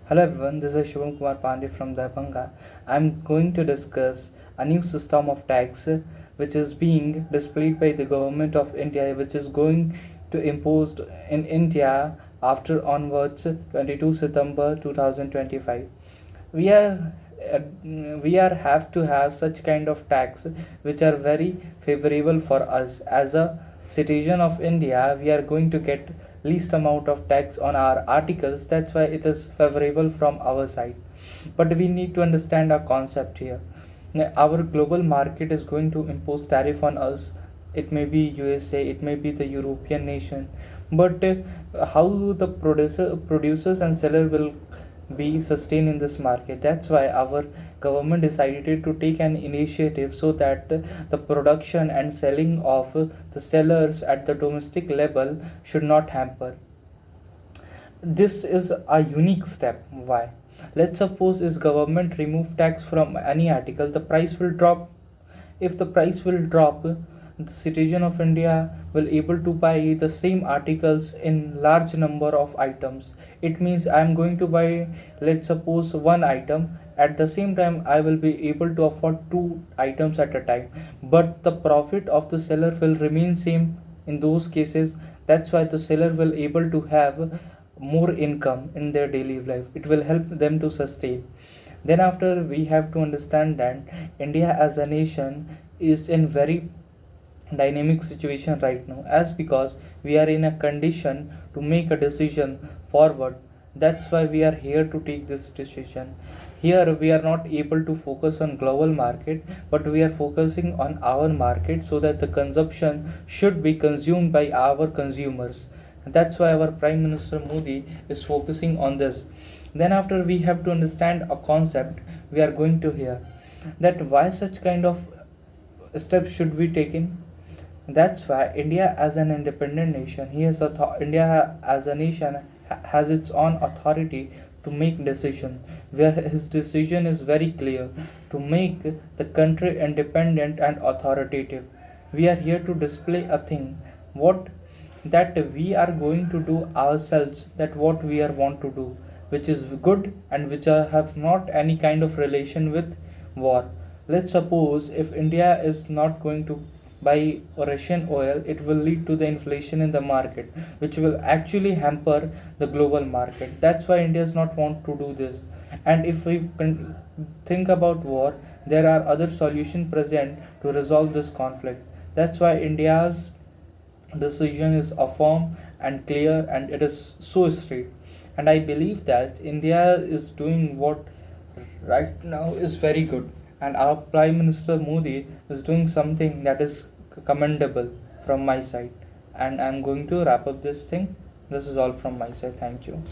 Hello everyone, this is Shivam Kumar Pandey from Darbhanga. I'm going to discuss a new system of tax which is being displayed by the government of India, which is going to imposed in India after onwards 22 September 2025. We are uh, we are have to have such kind of tax which are very favorable for us as a citizen of India. We are going to get least amount of tax on our articles. That's why it is favorable from our side. But we need to understand a concept here. Now, our global market is going to impose tariff on us. It may be USA, it may be the European nation, but how the producers and seller will be sustained in this market. That's why our government decided to take an initiative so that the production and selling of the sellers at the domestic level should not hamper. This is a unique step. Why? Let's suppose is government remove tax from any article, the price will drop. If the price will drop, the citizen of India will able to buy the same articles in large number of items. It means I am going to buy, let's suppose, one item. At the same time I will be able to afford two items at a time, but the profit of the seller will remain same in those cases. That's why the seller will able to have more income in their daily life. It will help them to sustain. Then after, we have to understand that India as a nation is in very dynamic situation right now, as because we are in a condition to make a decision forward. That's why we are here to take this decision. Here we are not able to focus on global market, but we are focusing on our market so that the consumption should be consumed by our consumers. That's why our Prime Minister Modi is focusing on this. Then after, we have to understand a concept. We are going to hear that why such kind of steps should be taken. That's why India as an independent nation, India as a nation has its own authority to make decision, where his decision is very clear to make the country independent and authoritative. We are here to display a thing what that we are going to do ourselves, that what we are want to do, which is good and which have not any kind of relation with war. Let's suppose if India is not going to buy Russian oil, it will lead to the inflation in the market, which will actually hamper the global market. That's why India does not want to do this. And if we think about war, there are other solutions present to resolve this conflict. That's why India's decision is affirm and clear, and it is so straight. And I believe that India is doing what right now is very good, and our Prime Minister Modi is doing something that is commendable from my side. And I'm going to wrap up this thing. This is all from my side. Thank you.